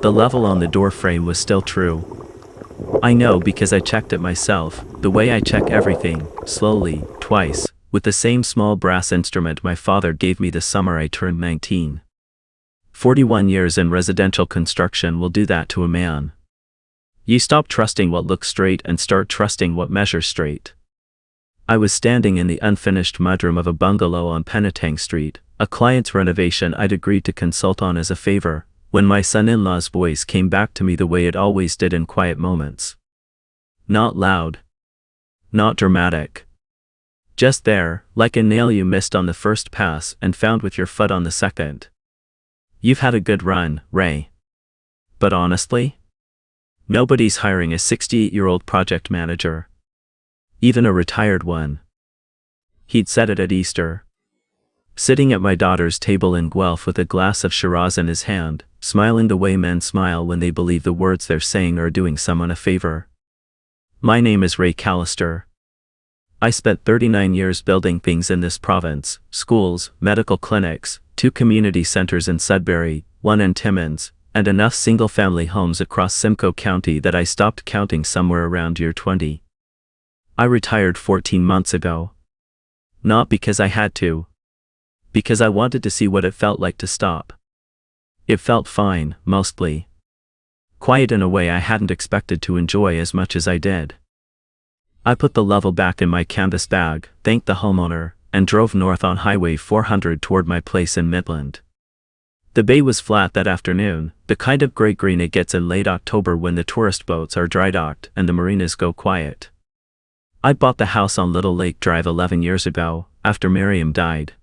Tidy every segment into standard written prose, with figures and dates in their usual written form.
The level on the door frame was still true. I know because I checked it myself, the way I check everything, slowly, twice, with the same small brass instrument my father gave me the summer I turned 19. 41 years in residential construction will do that to a man. You stop trusting what looks straight and start trusting what measures straight. I was standing in the unfinished mudroom of a bungalow on Penetang Street, a client's renovation I'd agreed to consult on as a favor, when my son-in-law's voice came back to me the way it always did in quiet moments. Not loud. Not dramatic. Just there, like a nail you missed on the first pass and found with your foot on the second. You've had a good run, Ray. But honestly? Nobody's hiring a 68-year-old project manager. Even a retired one. He'd said it at Easter. Sitting at my daughter's table in Guelph with a glass of Shiraz in his hand, smiling the way men smile when they believe the words they're saying are doing someone a favor. My name is Ray Callister. I spent 39 years building things in this province: schools, medical clinics, 2 community centers in Sudbury, 1 in Timmins, and enough single-family homes across Simcoe County that I stopped counting somewhere around year 20. I retired 14 months ago. Not because I had to. Because I wanted to see what it felt like to stop. It felt fine, mostly. Quiet in a way I hadn't expected to enjoy as much as I did. I put the level back in my canvas bag, thanked the homeowner, and drove north on Highway 400 toward my place in Midland. The bay was flat that afternoon, the kind of gray-green it gets in late October when the tourist boats are dry-docked and the marinas go quiet. I bought the house on Little Lake Drive 11 years ago, after Miriam died.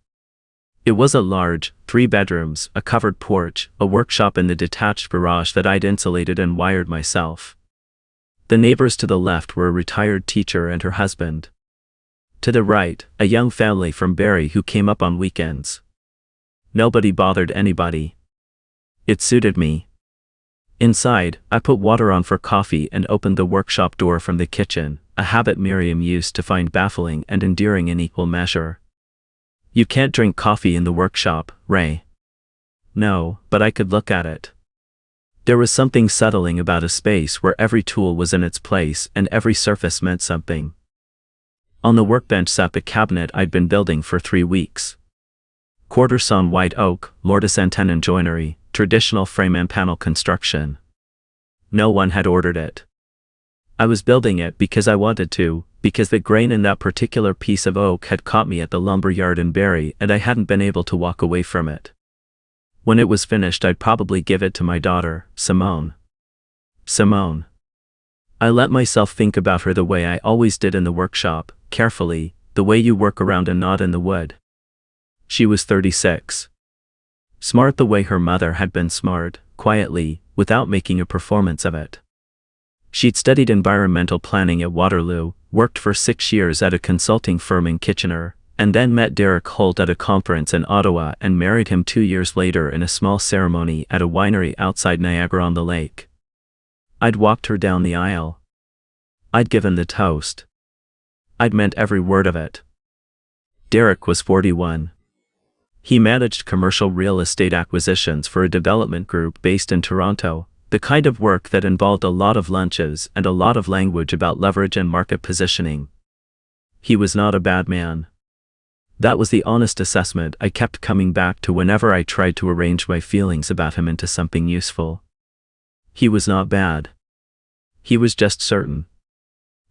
It was a large, 3 bedrooms, a covered porch, a workshop in the detached garage that I'd insulated and wired myself. The neighbors to the left were a retired teacher and her husband. To the right, a young family from Barrie who came up on weekends. Nobody bothered anybody. It suited me. Inside, I put water on for coffee and opened the workshop door from the kitchen, a habit Miriam used to find baffling and endearing in equal measure. You can't drink coffee in the workshop, Ray. No, but I could look at it. There was something settling about a space where every tool was in its place and every surface meant something. On the workbench sat the cabinet I'd been building for 3 weeks. Quarter-sawn white oak, mortise and tenon joinery, traditional frame and panel construction. No one had ordered it. I was building it because I wanted to, because the grain in that particular piece of oak had caught me at the lumber yard in Barrie and I hadn't been able to walk away from it. When it was finished I'd probably give it to my daughter, Simone. Simone. I let myself think about her the way I always did in the workshop, carefully, the way you work around a knot in the wood. She was 36. Smart the way her mother had been smart, quietly, without making a performance of it. She'd studied environmental planning at Waterloo, worked for 6 years at a consulting firm in Kitchener, and then met Derek Holt at a conference in Ottawa and married him 2 years later in a small ceremony at a winery outside Niagara-on-the-Lake. I'd walked her down the aisle. I'd given the toast. I'd meant every word of it. Derek was 41. He managed commercial real estate acquisitions for a development group based in Toronto, the kind of work that involved a lot of lunches and a lot of language about leverage and market positioning. He was not a bad man. That was the honest assessment I kept coming back to whenever I tried to arrange my feelings about him into something useful. He was not bad. He was just certain.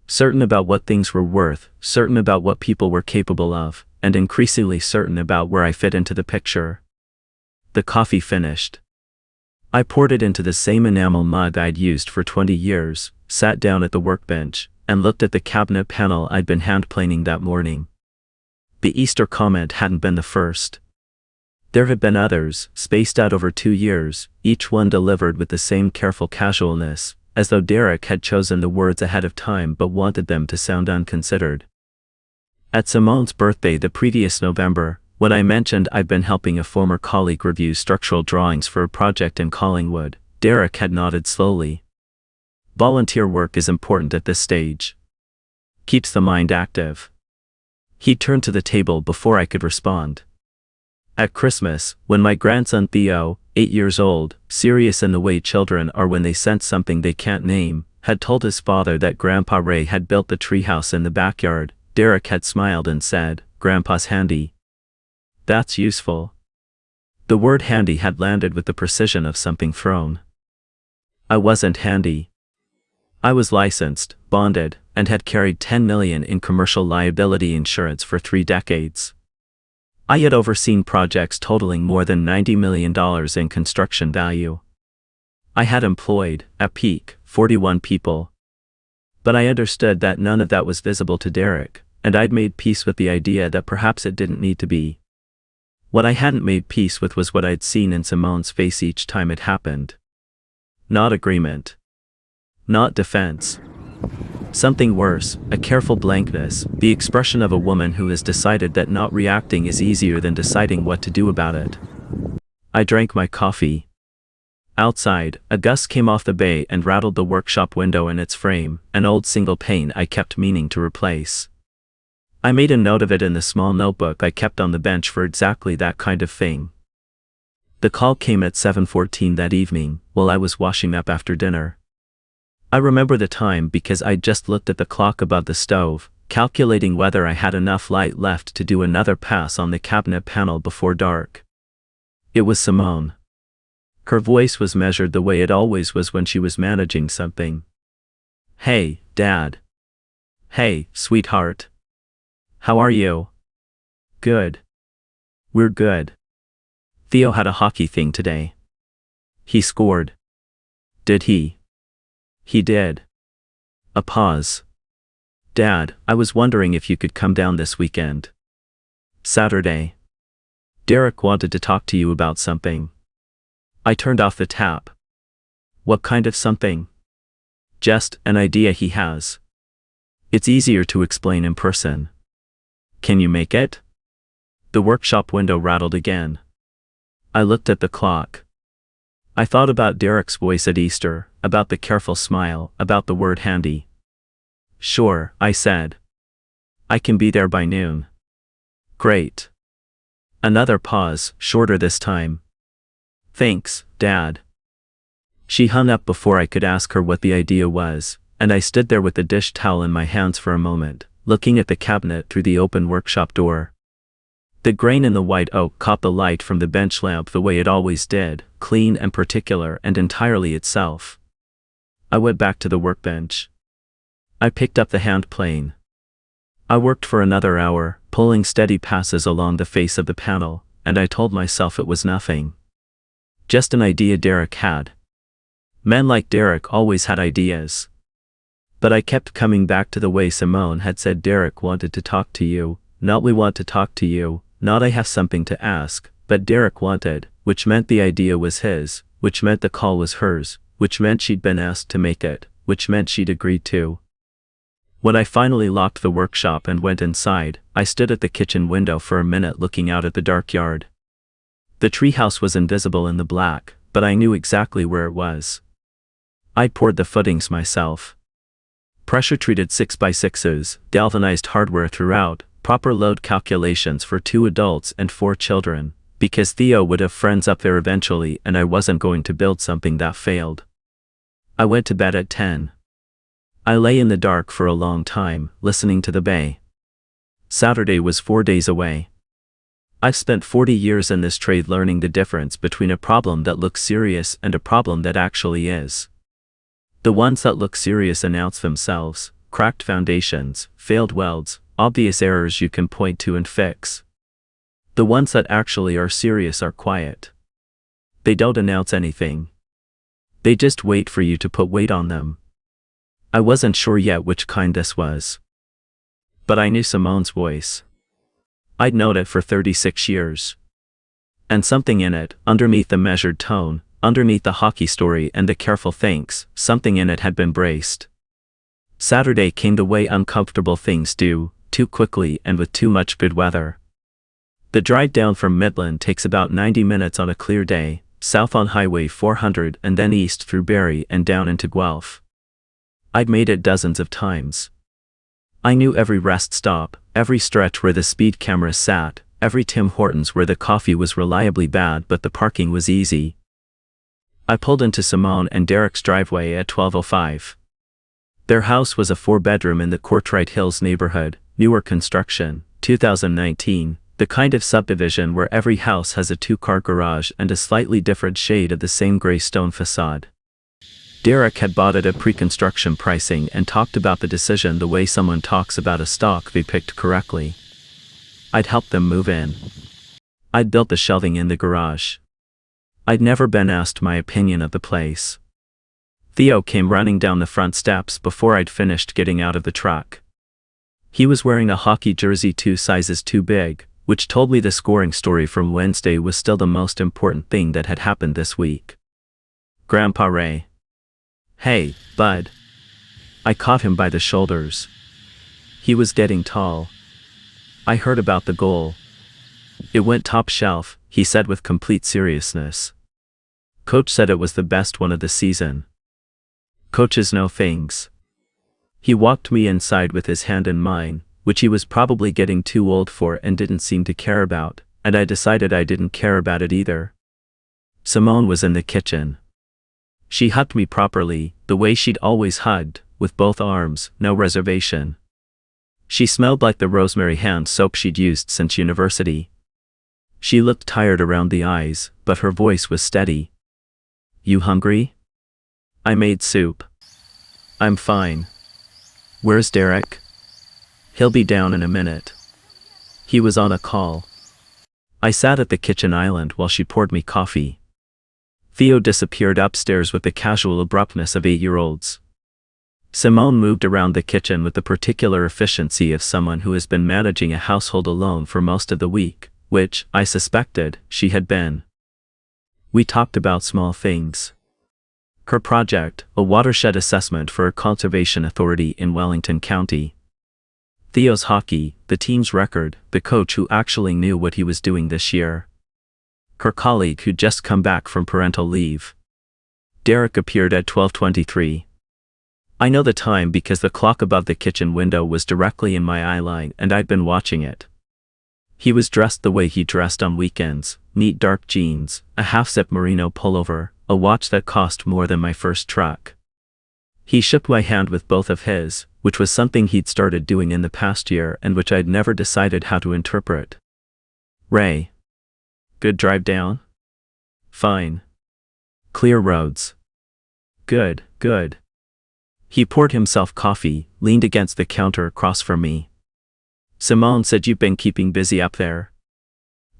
Certain about what things were worth, certain about what people were capable of, and increasingly certain about where I fit into the picture. The coffee finished. I poured it into the same enamel mug I'd used for 20 years, sat down at the workbench, and looked at the cabinet panel I'd been hand-planing that morning. The Easter comment hadn't been the first. There had been others, spaced out over 2 years, each one delivered with the same careful casualness, as though Derek had chosen the words ahead of time but wanted them to sound unconsidered. At Simone's birthday the previous November, when I mentioned I'd been helping a former colleague review structural drawings for a project in Collingwood, Derek had nodded slowly. Volunteer work is important at this stage. Keeps the mind active. He turned to the table before I could respond. At Christmas, when my grandson Theo, 8 years old, serious in the way children are when they sense something they can't name, had told his father that Grandpa Ray had built the treehouse in the backyard, Derek had smiled and said, "Grandpa's handy." "That's useful." The word handy had landed with the precision of something thrown. I wasn't handy. I was licensed, bonded, and had carried $10 million in commercial liability insurance for 3 decades. I had overseen projects totaling more than $90 million in construction value. I had employed, at peak, 41 people. But I understood that none of that was visible to Derek, and I'd made peace with the idea that perhaps it didn't need to be. What I hadn't made peace with was what I'd seen in Simone's face each time it happened. Not agreement. Not defense. Something worse, a careful blankness, the expression of a woman who has decided that not reacting is easier than deciding what to do about it. I drank my coffee. Outside, a gust came off the bay and rattled the workshop window in its frame, an old single pane I kept meaning to replace. I made a note of it in the small notebook I kept on the bench for exactly that kind of thing. The call came at 7:14 that evening, while I was washing up after dinner. I remember the time because I'd just looked at the clock above the stove, calculating whether I had enough light left to do another pass on the cabinet panel before dark. It was Simone. Her voice was measured the way it always was when she was managing something. "Hey, Dad." "Hey, sweetheart. How are you?" "Good. We're good. Theo had a hockey thing today. He scored." "Did he?" "He did." A pause. "Dad, I was wondering if you could come down this weekend." "Saturday. Derek wanted to talk to you about something." I turned off the tap. "What kind of something?" "Just an idea he has. It's easier to explain in person." "Can you make it?" The workshop window rattled again. I looked at the clock. I thought about Derek's voice at Easter, about the careful smile, about the word handy. "Sure," I said. "I can be there by noon." "Great." Another pause, shorter this time. "Thanks, Dad." She hung up before I could ask her what the idea was, and I stood there with the dish towel in my hands for a moment, looking at the cabinet through the open workshop door. The grain in the white oak caught the light from the bench lamp the way it always did, clean and particular and entirely itself. I went back to the workbench. I picked up the hand plane. I worked for another hour, pulling steady passes along the face of the panel, and I told myself it was nothing. Just an idea Derek had. Men like Derek always had ideas. But I kept coming back to the way Simone had said Derek wanted to talk to you, not we want to talk to you, not I have something to ask, but Derek wanted, which meant the idea was his, which meant the call was hers, which meant she'd been asked to make it, which meant she'd agreed to. When I finally locked the workshop and went inside, I stood at the kitchen window for a minute looking out at the dark yard. The treehouse was invisible in the black, but I knew exactly where it was. I'd poured the footings myself. Pressure-treated 6x6s, galvanized hardware throughout, proper load calculations for 2 adults and 4 children, because Theo would have friends up there eventually and I wasn't going to build something that failed. I went to bed at 10. I lay in the dark for a long time, listening to the bay. Saturday was 4 days away. I've spent 40 years in this trade learning the difference between a problem that looks serious and a problem that actually is. The ones that look serious announce themselves, cracked foundations, failed welds, obvious errors you can point to and fix. The ones that actually are serious are quiet. They don't announce anything. They just wait for you to put weight on them. I wasn't sure yet which kind this was. But I knew Simone's voice. I'd known it for 36 years. And something in it, underneath the measured tone, underneath the hockey story and the careful thanks, something in it had been braced. Saturday came the way uncomfortable things do, too quickly and with too much good weather. The drive down from Midland takes about 90 minutes on a clear day, south on Highway 400 and then east through Barrie and down into Guelph. I'd made it dozens of times. I knew every rest stop, every stretch where the speed cameras sat, Every Tim Hortons where the coffee was reliably bad but the parking was easy. I pulled into Simone and Derek's driveway at 12:05. Their house was a 4-bedroom in the Courtright Hills neighborhood, newer construction, 2019, the kind of subdivision where every house has a 2-car garage and a slightly different shade of the same gray stone facade. Derek had bought it at pre-construction pricing and talked about the decision the way someone talks about a stock they picked correctly. I'd helped them move in. I'd built the shelving in the garage. I'd never been asked my opinion of the place. Theo came running down the front steps before I'd finished getting out of the truck. He was wearing a hockey jersey 2 sizes too big, which told me the scoring story from Wednesday was still the most important thing that had happened this week. Grandpa Ray. Hey, bud. I caught him by the shoulders. He was getting tall. I heard about the goal. It went top shelf, he said with complete seriousness. Coach said it was the best one of the season. Coaches know things. He walked me inside with his hand in mine, which he was probably getting too old for and didn't seem to care about, and I decided I didn't care about it either. Simone was in the kitchen. She hugged me properly, the way she'd always hugged, with both arms, no reservation. She smelled like the rosemary hand soap she'd used since university. She looked tired around the eyes, but her voice was steady. You hungry? I made soup. I'm fine. Where's Derek? He'll be down in a minute. He was on a call. I sat at the kitchen island while she poured me coffee. Theo disappeared upstairs with the casual abruptness of 8-year-olds. Simone moved around the kitchen with the particular efficiency of someone who has been managing a household alone for most of the week, which, I suspected, she had been. We talked about small things. Her project, a watershed assessment for a conservation authority in Wellington County. Theo's hockey, the team's record, the coach who actually knew what he was doing this year. Her colleague who'd just come back from parental leave. Derek appeared at 12:23. I know the time because the clock above the kitchen window was directly in my eye line and I'd been watching it. He was dressed the way he dressed on weekends, neat dark jeans, a half-zip merino pullover, a watch that cost more than my first truck. He shook my hand with both of his, which was something he'd started doing in the past year and which I'd never decided how to interpret. Ray. Good drive down? Fine. Clear roads. Good, good. He poured himself coffee, leaned against the counter across from me. Simone said you've been keeping busy up there.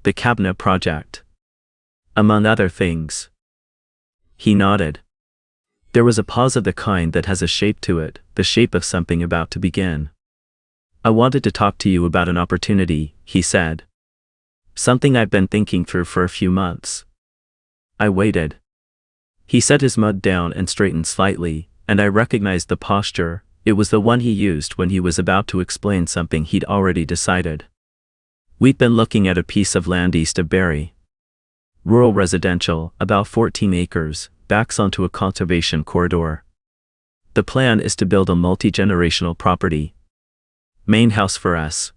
The cabinet project. Among other things. He nodded. There was a pause of the kind that has a shape to it, the shape of something about to begin. I wanted to talk to you about an opportunity, he said. Something I've been thinking through for a few months. I waited. He set his mug down and straightened slightly, and I recognized the posture. It was the one he used when he was about to explain something he'd already decided. We'd been looking at a piece of land east of Barrie. Rural residential, about 14 acres, backs onto a conservation corridor. The plan is to build a multi-generational property. Main house for us.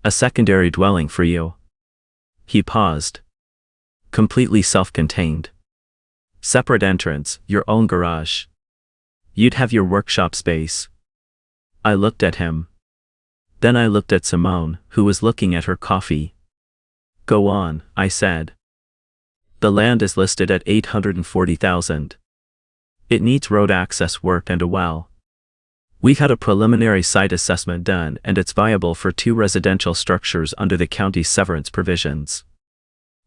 A secondary dwelling for you. He paused. Completely self-contained. Separate entrance, your own garage. You'd have your workshop space. I looked at him. Then I looked at Simone, who was looking at her coffee. Go on, I said. The land is listed at $840,000. It needs road access work and a well. We've had a preliminary site assessment done and it's viable for 2 residential structures under the county's severance provisions.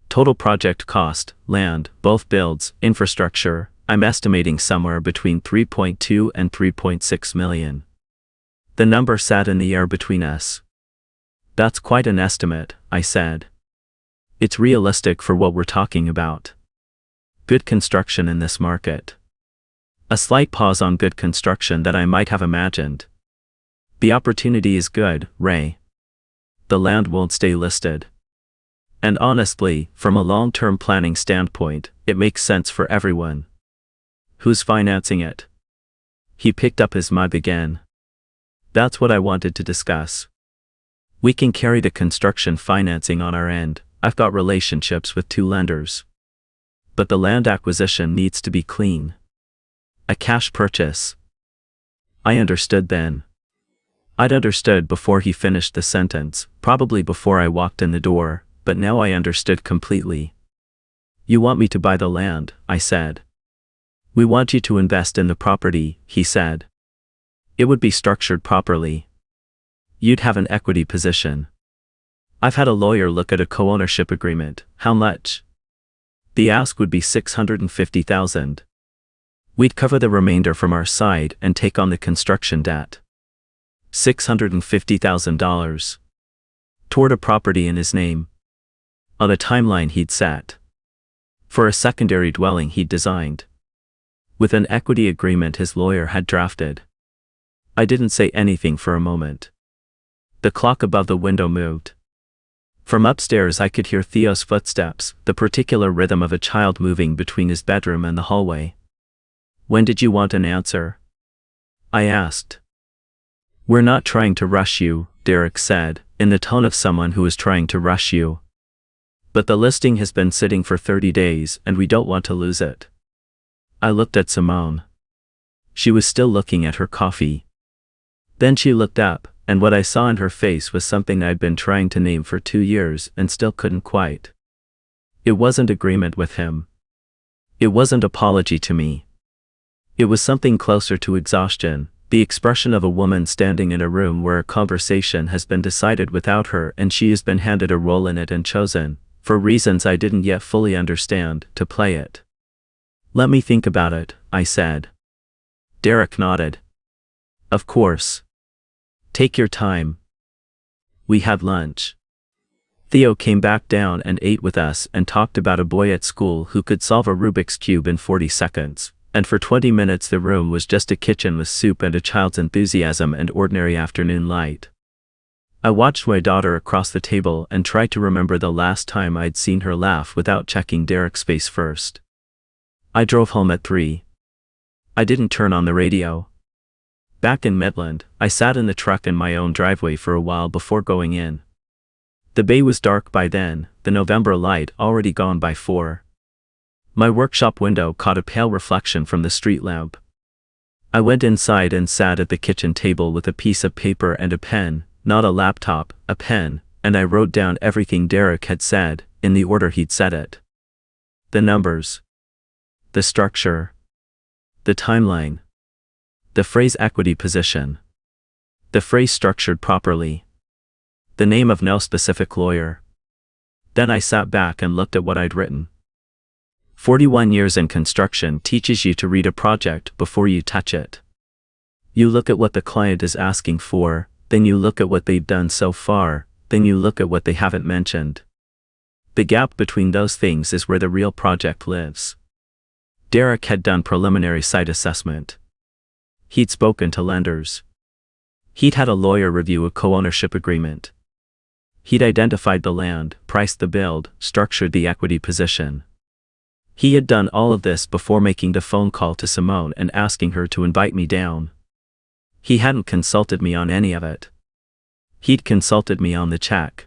Total project cost, land, both builds, infrastructure, I'm estimating somewhere between 3.2 and 3.6 million. The number sat in the air between us. That's quite an estimate, I said. It's realistic for what we're talking about. Good construction in this market. A slight pause on good construction that I might have imagined. The opportunity is good, Ray. The land won't stay listed. And honestly, from a long-term planning standpoint, it makes sense for everyone. Who's financing it? He picked up his mug again. That's what I wanted to discuss. We can carry the construction financing on our end. I've got relationships with 2 lenders. But the land acquisition needs to be clean. A cash purchase. I understood then. I'd understood before he finished the sentence, probably before I walked in the door, but now I understood completely. You want me to buy the land, I said. We want you to invest in the property, he said. It would be structured properly. You'd have an equity position. I've had a lawyer look at a co-ownership agreement. How much? The ask would be $650,000. We'd cover the remainder from our side and take on the construction debt. $650,000. Toward a property in his name. On a timeline he'd set. For a secondary dwelling he'd designed. With an equity agreement his lawyer had drafted. I didn't say anything for a moment. The clock above the window moved. From upstairs I could hear Theo's footsteps, the particular rhythm of a child moving between his bedroom and the hallway. When did you want an answer? I asked. We're not trying to rush you, Derek said, in the tone of someone who is trying to rush you. But the listing has been sitting for 30 days and we don't want to lose it. I looked at Simone. She was still looking at her coffee. Then she looked up, and what I saw in her face was something I'd been trying to name for 2 years and still couldn't quite. It wasn't agreement with him. It wasn't apology to me. It was something closer to exhaustion, the expression of a woman standing in a room where a conversation has been decided without her and she has been handed a role in it and chosen, for reasons I didn't yet fully understand, to play it. Let me think about it, I said. Derek nodded. Of course. Take your time. We had lunch. Theo came back down and ate with us and talked about a boy at school who could solve a Rubik's Cube in 40 seconds. And for 20 minutes the room was just a kitchen with soup and a child's enthusiasm and ordinary afternoon light. I watched my daughter across the table and tried to remember the last time I'd seen her laugh without checking Derek's face first. I drove home at 3. I didn't turn on the radio. Back in Midland, I sat in the truck in my own driveway for a while before going in. The bay was dark by then, the November light already gone by 4. My workshop window caught a pale reflection from the street lamp. I went inside and sat at the kitchen table with a piece of paper and a pen, not a laptop, a pen, and I wrote down everything Derek had said, in the order he'd said it. The numbers. The structure. The timeline. The phrase equity position. The phrase structured properly. The name of no specific lawyer. Then I sat back and looked at what I'd written. 41 years in construction teaches you to read a project before you touch it. You look at what the client is asking for, then you look at what they've done so far, then you look at what they haven't mentioned. The gap between those things is where the real project lives. Derek had done preliminary site assessment. He'd spoken to lenders. He'd had a lawyer review a co-ownership agreement. He'd identified the land, priced the build, structured the equity position. He had done all of this before making the phone call to Simone and asking her to invite me down. He hadn't consulted me on any of it. He'd consulted me on the check.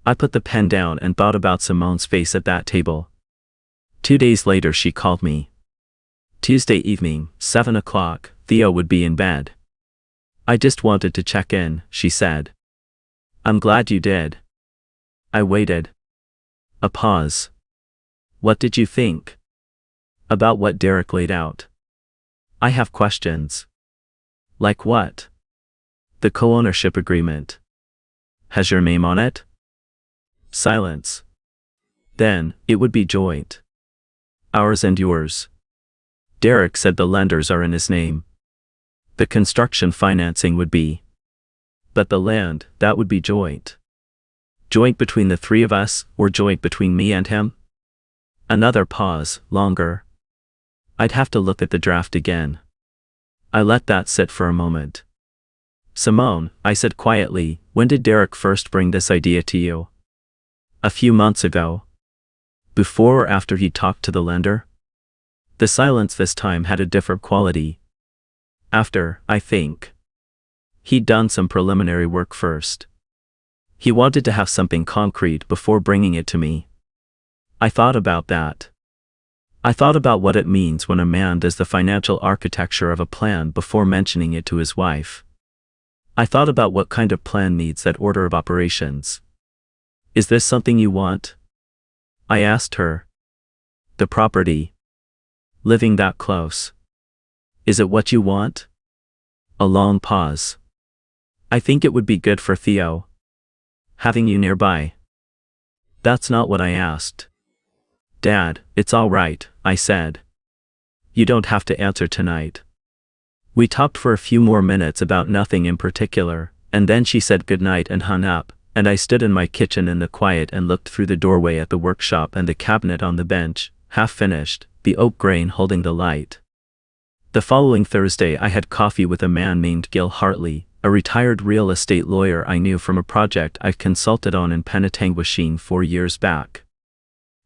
I put the pen down and thought about Simone's face at that table. 2 days later she called me. Tuesday evening, 7 o'clock, Theo would be in bed. I just wanted to check in, she said. I'm glad you did. I waited. A pause. What did you think? About what Derek laid out. I have questions. Like what? The co-ownership agreement. Has your name on it? Silence. Then, it would be joint. Ours and yours. Derek said the lenders are in his name. The construction financing would be. But the land, that would be joint. Joint between the 3 of us, or joint between me and him? Another pause, longer. I'd have to look at the draft again. I let that sit for a moment. Simone, I said quietly, when did Derek first bring this idea to you? A few months ago. Before or after he talked to the lender? The silence this time had a different quality. After, I think. He'd done some preliminary work first. He wanted to have something concrete before bringing it to me. I thought about that. I thought about what it means when a man does the financial architecture of a plan before mentioning it to his wife. I thought about what kind of plan needs that order of operations. Is this something you want? I asked her. The property. Living that close. Is it what you want? A long pause. I think it would be good for Theo. Having you nearby. That's not what I asked. Dad, it's all right, I said. You don't have to answer tonight. We talked for a few more minutes about nothing in particular, and then she said goodnight and hung up, and I stood in my kitchen in the quiet and looked through the doorway at the workshop and the cabinet on the bench, half finished, the oak grain holding the light. The following Thursday I had coffee with a man named Gil Hartley, a retired real estate lawyer I knew from a project I'd consulted on in Penetanguishene 4 years back.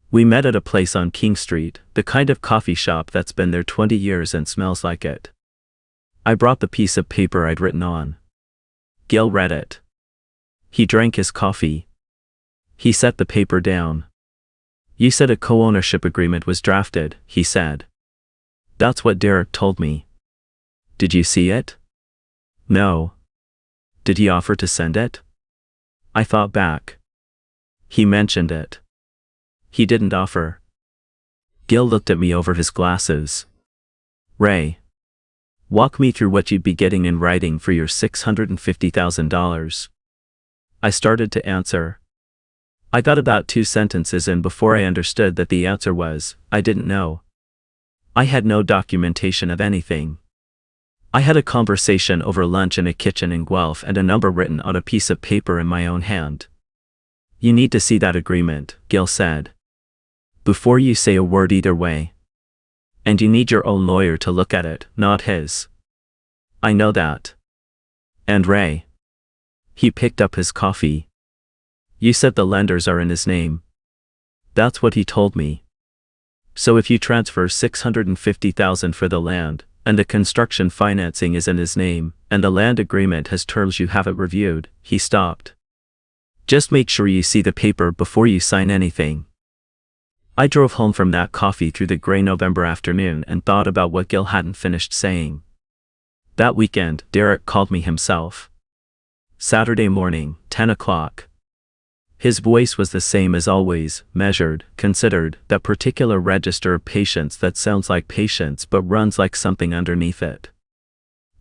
We met at a place on King Street, the kind of coffee shop that's been there 20 years and smells like it. I brought the piece of paper I'd written on. Gil read it. He drank his coffee. He set the paper down. You said a co-ownership agreement was drafted, he said. That's what Derek told me. Did you see it? No. Did he offer to send it? I thought back. He mentioned it. He didn't offer. Gil looked at me over his glasses. Ray. Walk me through what you'd be getting in writing for your $650,000. I started to answer. I got about 2 sentences in before I understood that the answer was, I didn't know. I had no documentation of anything. I had a conversation over lunch in a kitchen in Guelph and a number written on a piece of paper in my own hand. You need to see that agreement, Gil said. Before you say a word either way. And you need your own lawyer to look at it, not his. I know that. And Ray. He picked up his coffee. You said the lenders are in his name. That's what he told me. So if you transfer $650,000 for the land, and the construction financing is in his name, and the land agreement has terms you haven't reviewed, he stopped. Just make sure you see the paper before you sign anything. I drove home from that coffee through the gray November afternoon and thought about what Gil hadn't finished saying. That weekend, Derek called me himself. Saturday morning, 10 o'clock. His voice was the same as always, measured, considered, that particular register of patience that sounds like patience but runs like something underneath it.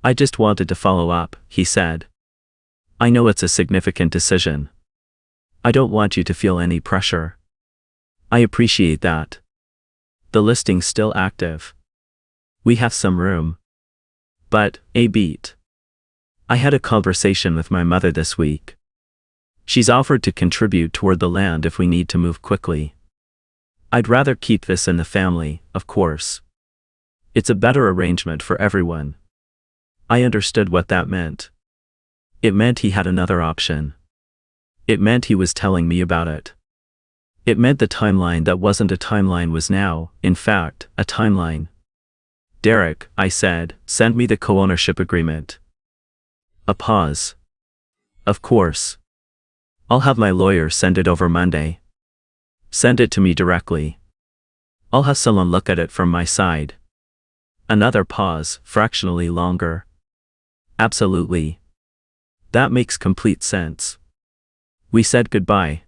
I just wanted to follow up, he said. I know it's a significant decision. I don't want you to feel any pressure. I appreciate that. The listing's still active. We have some room. But, a beat. I had a conversation with my mother this week. She's offered to contribute toward the land if we need to move quickly. I'd rather keep this in the family, of course. It's a better arrangement for everyone. I understood what that meant. It meant he had another option. It meant he was telling me about it. It meant the timeline that wasn't a timeline was now, in fact, a timeline. Derek, I said, send me the co-ownership agreement. A pause. Of course. I'll have my lawyer send it over Monday. Send it to me directly. I'll have someone look at it from my side. Another pause, fractionally longer. Absolutely. That makes complete sense. We said goodbye.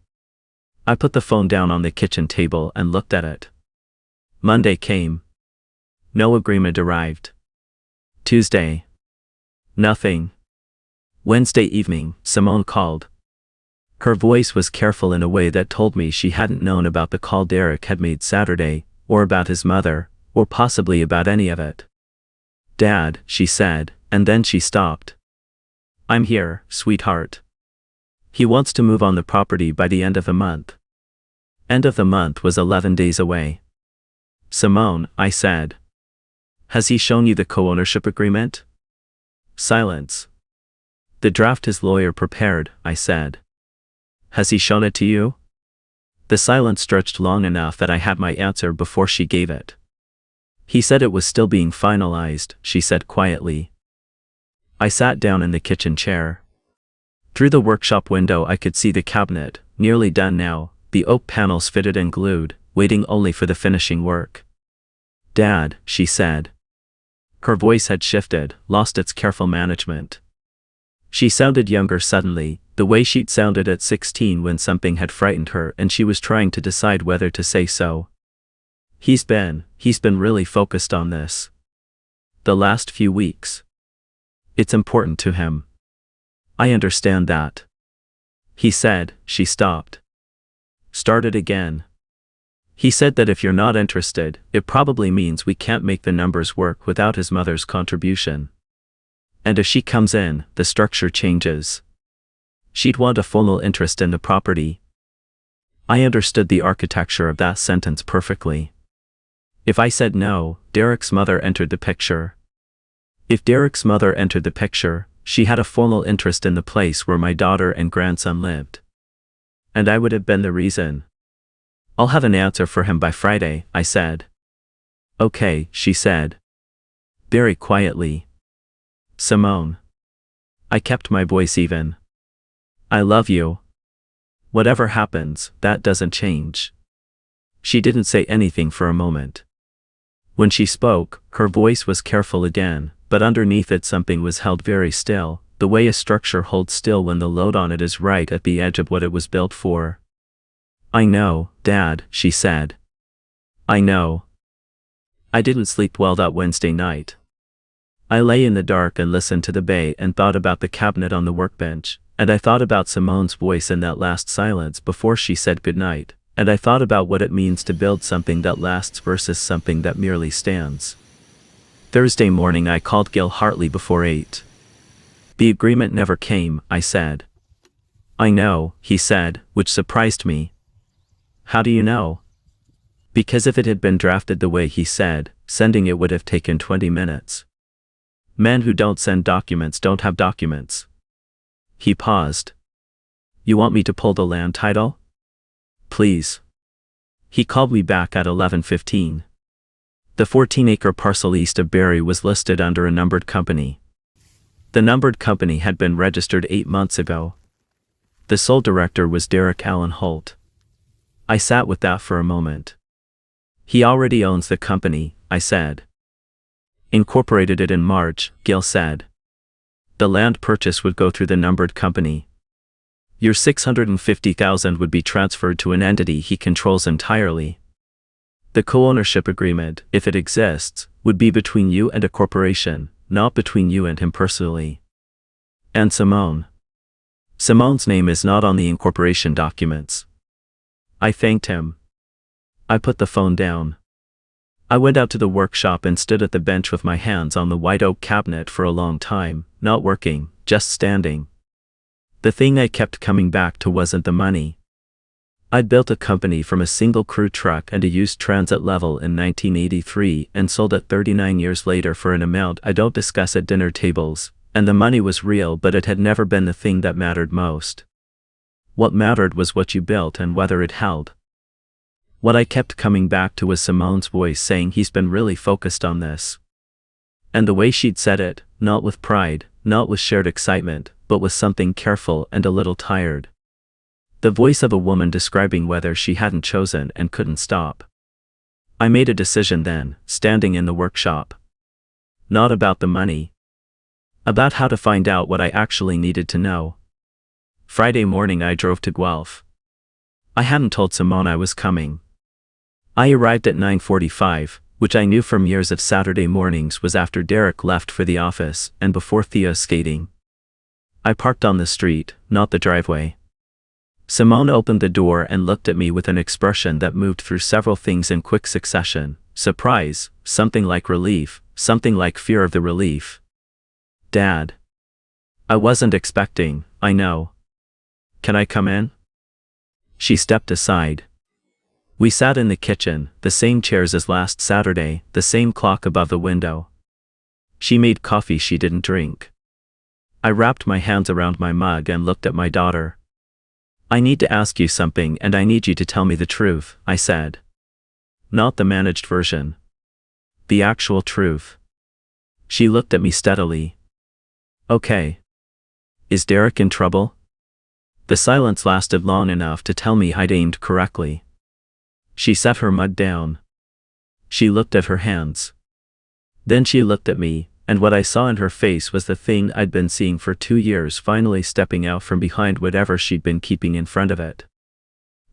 I put the phone down on the kitchen table and looked at it. Monday came. No agreement arrived. Tuesday. Nothing. Wednesday evening, Simone called. Her voice was careful in a way that told me she hadn't known about the call Derek had made Saturday, or about his mother, or possibly about any of it. Dad, she said, and then she stopped. I'm here, sweetheart. He wants to move on the property by the end of the month. End of the month was 11 days away. Simone, I said. Has he shown you the co-ownership agreement? Silence. The draft his lawyer prepared, I said. Has he shown it to you? The silence stretched long enough that I had my answer before she gave it. He said it was still being finalized, she said quietly. I sat down in the kitchen chair. Through the workshop window I could see the cabinet, nearly done now, the oak panels fitted and glued, waiting only for the finishing work. "Dad," she said. Her voice had shifted, lost its careful management. She sounded younger suddenly, the way she'd sounded at 16 when something had frightened her and she was trying to decide whether to say so. He's been really focused on this. The last few weeks. It's important to him. I understand that. He said." She stopped. Started again. "He said that if you're not interested, it probably means we can't make the numbers work without his mother's contribution. And if she comes in, the structure changes. She'd want a formal interest in the property." I understood the architecture of that sentence perfectly. If I said no, Derek's mother entered the picture. If Derek's mother entered the picture, she had a formal interest in the place where my daughter and grandson lived. And I would have been the reason. "I'll have an answer for him by Friday," I said. "Okay," she said. Very quietly. "Simone." I kept my voice even. "I love you. Whatever happens, that doesn't change." She didn't say anything for a moment. When she spoke, her voice was careful again, but underneath it something was held very still, the way a structure holds still when the load on it is right at the edge of what it was built for. "I know, Dad," she said. "I know." I didn't sleep well that Wednesday night. I lay in the dark and listened to the bay and thought about the cabinet on the workbench, and I thought about Simone's voice in that last silence before she said goodnight, and I thought about what it means to build something that lasts versus something that merely stands. Thursday morning I called Gil Hartley before 8. "The agreement never came," I said. "I know," he said, which surprised me. "How do you know?" Because if it had been drafted the way he said, sending it would have taken 20 minutes. Men who don't send documents don't have documents. He paused. "You want me to pull the land title?" "Please." He called me back at 11:15. The 14-acre parcel east of Barrie was listed under a numbered company. The numbered company had been registered 8 months ago. The sole director was Derek Allen Holt. I sat with that for a moment. "He already owns the company," I said. "Incorporated it in March," Gil said. "The land purchase would go through the numbered company. Your $650,000 would be transferred to an entity he controls entirely. The co-ownership agreement, if it exists, would be between you and a corporation, not between you and him personally. And Simone. Simone's name is not on the incorporation documents." I thanked him. I put the phone down. I went out to the workshop and stood at the bench with my hands on the white oak cabinet for a long time, not working, just standing. The thing I kept coming back to wasn't the money. I'd built a company from a single crew truck and a used transit level in 1983 and sold it 39 years later for an amount I don't discuss at dinner tables, and the money was real, but it had never been the thing that mattered most. What mattered was what you built and whether it held. What I kept coming back to was Simone's voice saying he's been really focused on this. And the way she'd said it, not with pride, not with shared excitement, but with something careful and a little tired. The voice of a woman describing whether she hadn't chosen and couldn't stop. I made a decision then, standing in the workshop. Not about the money. About how to find out what I actually needed to know. Friday morning I drove to Guelph. I hadn't told Simone I was coming. I arrived at 9:45, which I knew from years of Saturday mornings was after Derek left for the office and before Theo's skating. I parked on the street, not the driveway. Simone opened the door and looked at me with an expression that moved through several things in quick succession: surprise, something like relief, something like fear of the relief. "Dad. I wasn't expecting, I know. Can I come in?" She stepped aside. We sat in the kitchen, the same chairs as last Saturday, the same clock above the window. She made coffee she didn't drink. I wrapped my hands around my mug and looked at my daughter. "I need to ask you something and I need you to tell me the truth," I said. "Not the managed version. The actual truth." She looked at me steadily. "Okay. Is Derek in trouble?" The silence lasted long enough to tell me I'd aimed correctly. She set her mug down. She looked at her hands. Then she looked at me, and what I saw in her face was the thing I'd been seeing for 2 years finally stepping out from behind whatever she'd been keeping in front of it.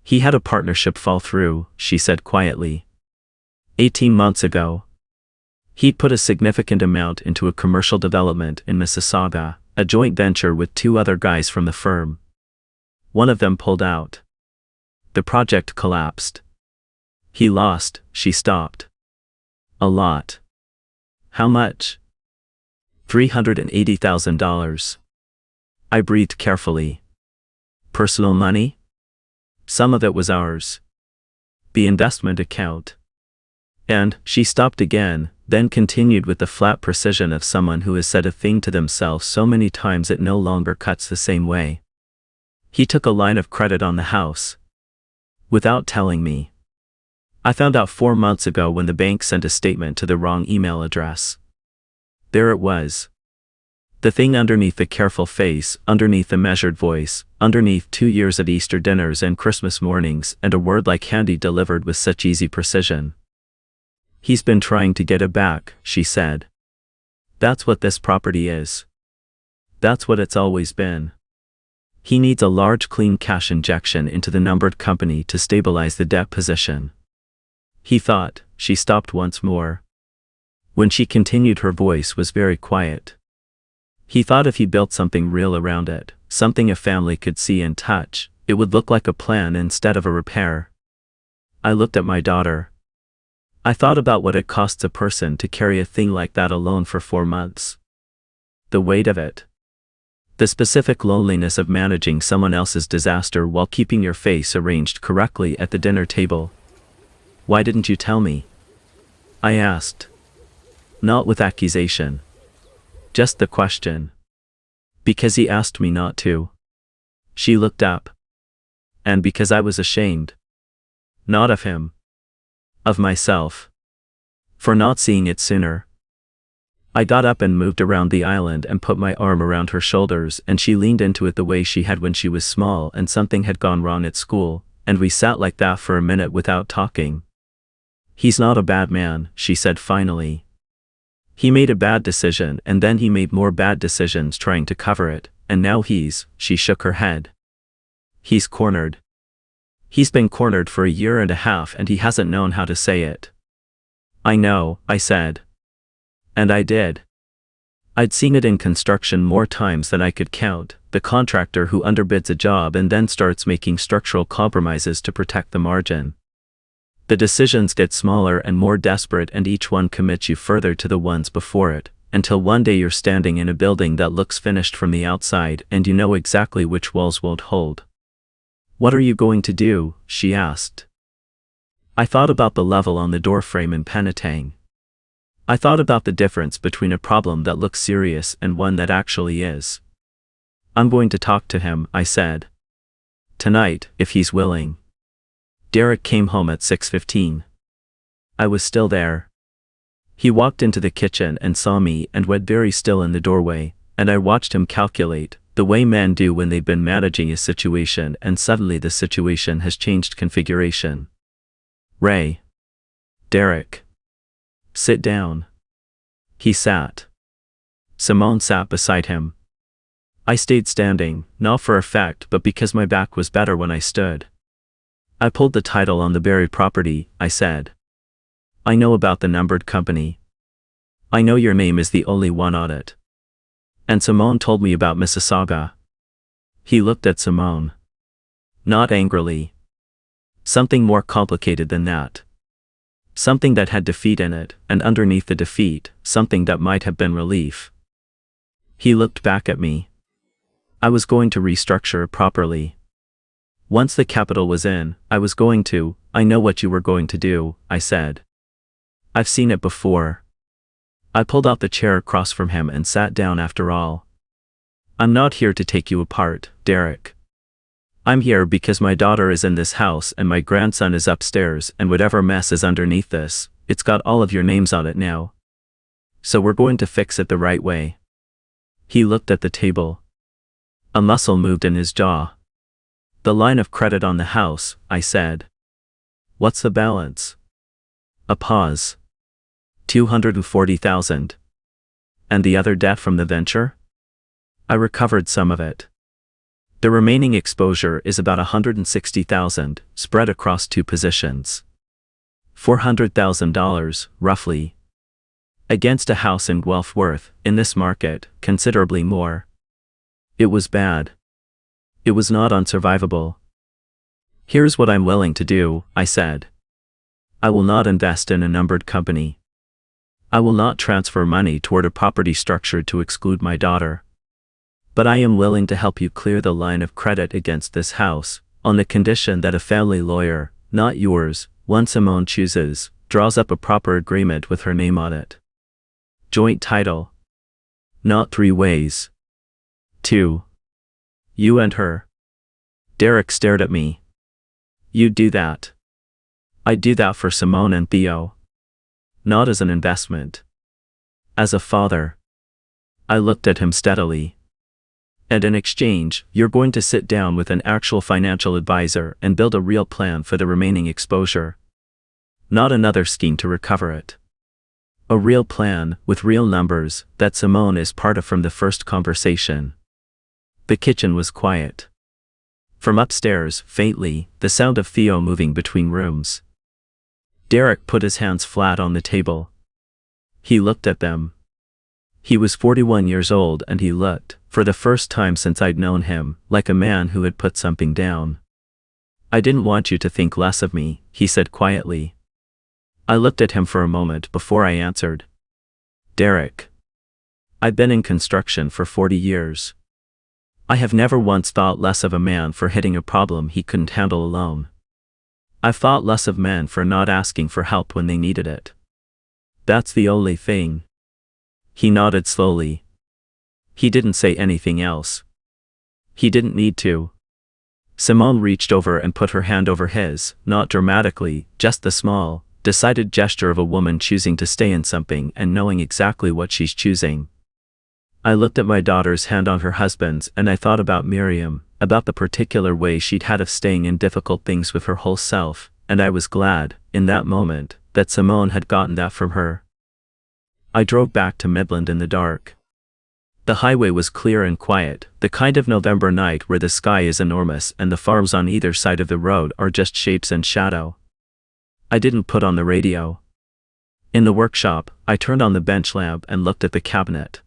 He had a partnership fall through, she said quietly. 18 months ago. He'd put a significant amount into a commercial development in Mississauga, a joint venture with 2 other guys from the firm. One of them pulled out. The project collapsed. He lost, she stopped. A lot. How much? $380,000. I breathed carefully. Personal money? Some of it was ours. The investment account. And, she stopped again, then continued with the flat precision of someone who has said a thing to themselves so many times it no longer cuts the same way. He took a line of credit on the house. Without telling me. I found out 4 months ago when the bank sent a statement to the wrong email address. There it was. The thing underneath the careful face, underneath the measured voice, underneath 2 years of Easter dinners and Christmas mornings, and a word like handy delivered with such easy precision. He's been trying to get it back, she said. That's what this property is. That's what it's always been. He needs a large clean cash injection into the numbered company to stabilize the debt position. He thought. She stopped once more. When she continued, her voice was very quiet. He thought if he built something real around it, something a family could see and touch, it would look like a plan instead of a repair. I looked at my daughter. I thought about what it costs a person to carry a thing like that alone for 4 months. The weight of it. The specific loneliness of managing someone else's disaster while keeping your face arranged correctly at the dinner table. Why didn't you tell me? I asked. Not with accusation. Just the question. Because he asked me not to. She looked up. And because I was ashamed. Not of him. Of myself. For not seeing it sooner. I got up and moved around the island and put my arm around her shoulders, and she leaned into it the way she had when she was small and something had gone wrong at school, and we sat like that for a minute without talking. He's not a bad man, she said finally. He made a bad decision and then he made more bad decisions trying to cover it, and now she shook her head. He's cornered. He's been cornered for 1.5 years and he hasn't known how to say it. I know, I said. And I did. I'd seen it in construction more times than I could count, the contractor who underbids a job and then starts making structural compromises to protect the margin. The decisions get smaller and more desperate, and each one commits you further to the ones before it, until one day you're standing in a building that looks finished from the outside and you know exactly which walls won't hold. What are you going to do? She asked. I thought about the level on the doorframe in Penetang. I thought about the difference between a problem that looks serious and one that actually is. I'm going to talk to him, I said. Tonight, if he's willing. Derek came home at 6:15. I was still there. He walked into the kitchen and saw me and went very still in the doorway, and I watched him calculate, the way men do when they've been managing a situation and suddenly the situation has changed configuration. Ray. Derek. Sit down. He sat. Simone sat beside him. I stayed standing, not for effect but because my back was better when I stood. I pulled the title on the buried property, I said. I know about the numbered company. I know your name is the only one on it. And Simone told me about Mississauga. He looked at Simone. Not angrily. Something more complicated than that. Something that had defeat in it, and underneath the defeat, something that might have been relief. He looked back at me. I was going to restructure properly. Once the capital was in, I was going to. I know what you were going to do, I said. I've seen it before. I pulled out the chair across from him and sat down. After all, I'm not here to take you apart, Derek. I'm here because my daughter is in this house and my grandson is upstairs, and whatever mess is underneath this, it's got all of your names on it now. So we're going to fix it the right way. He looked at the table. A muscle moved in his jaw. The line of credit on the house, I said. What's the balance? A pause. 240,000. And the other debt from the venture? I recovered some of it. The remaining exposure is about 160,000, spread across 2 positions. $400,000, roughly. Against a house in Guelph worth, in this market, considerably more. It was bad. It was not unsurvivable. Here's what I'm willing to do, I said. I will not invest in a numbered company. I will not transfer money toward a property structure to exclude my daughter. But I am willing to help you clear the line of credit against this house, on the condition that a family lawyer, not yours, one Simone chooses, draws up a proper agreement with her name on it. Joint title. Not 3 ways. 2. You and her. Derek stared at me. You'd do that. I'd do that for Simone and Theo. Not as an investment. As a father. I looked at him steadily. And in exchange, you're going to sit down with an actual financial advisor and build a real plan for the remaining exposure. Not another scheme to recover it. A real plan, with real numbers, that Simone is part of from the first conversation. The kitchen was quiet. From upstairs, faintly, the sound of Theo moving between rooms. Derek put his hands flat on the table. He looked at them. He was 41 years old and he looked, for the first time since I'd known him, like a man who had put something down. I didn't want you to think less of me, he said quietly. I looked at him for a moment before I answered. Derek. I've been in construction for 40 years. I have never once thought less of a man for hitting a problem he couldn't handle alone. I've thought less of men for not asking for help when they needed it. That's the only thing. He nodded slowly. He didn't say anything else. He didn't need to. Simone reached over and put her hand over his, not dramatically, just the small, decided gesture of a woman choosing to stay in something and knowing exactly what she's choosing. I looked at my daughter's hand on her husband's and I thought about Miriam, about the particular way she'd had of staying in difficult things with her whole self, and I was glad, in that moment, that Simone had gotten that from her. I drove back to Midland in the dark. The highway was clear and quiet, the kind of November night where the sky is enormous and the farms on either side of the road are just shapes and shadow. I didn't put on the radio. In the workshop, I turned on the bench lamp and looked at the cabinet.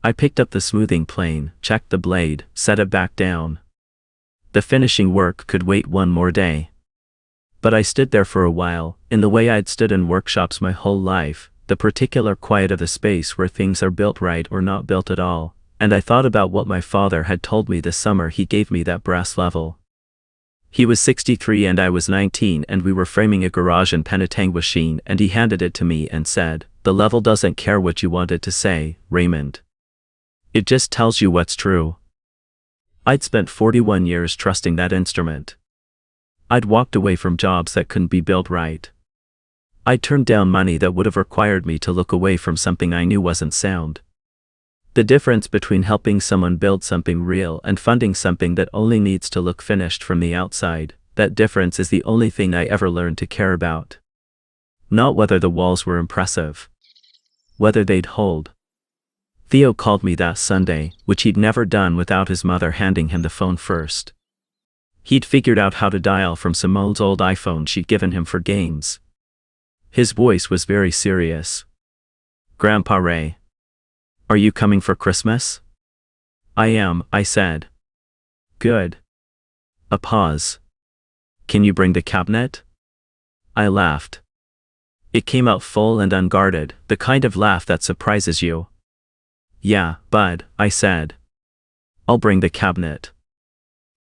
I picked up the smoothing plane, checked the blade, set it back down. The finishing work could wait one more day. But I stood there for a while, in the way I'd stood in workshops my whole life, the particular quiet of the space where things are built right or not built at all, and I thought about what my father had told me the summer he gave me that brass level. He was 63 and I was 19 and we were framing a garage in Penetanguishene and he handed it to me and said, "The level doesn't care what you want it to say, Raymond. It just tells you what's true." I'd spent 41 years trusting that instrument. I'd walked away from jobs that couldn't be built right. I'd turned down money that would have required me to look away from something I knew wasn't sound. The difference between helping someone build something real and funding something that only needs to look finished from the outside, that difference is the only thing I ever learned to care about. Not whether the walls were impressive. Whether they'd hold. Theo called me that Sunday, which he'd never done without his mother handing him the phone first. He'd figured out how to dial from Simone's old iPhone she'd given him for games. His voice was very serious. "Grandpa Ray. Are you coming for Christmas?" "I am," I said. "Good." A pause. "Can you bring the cabinet?" I laughed. It came out full and unguarded, the kind of laugh that surprises you. "Yeah, bud," I said. "I'll bring the cabinet."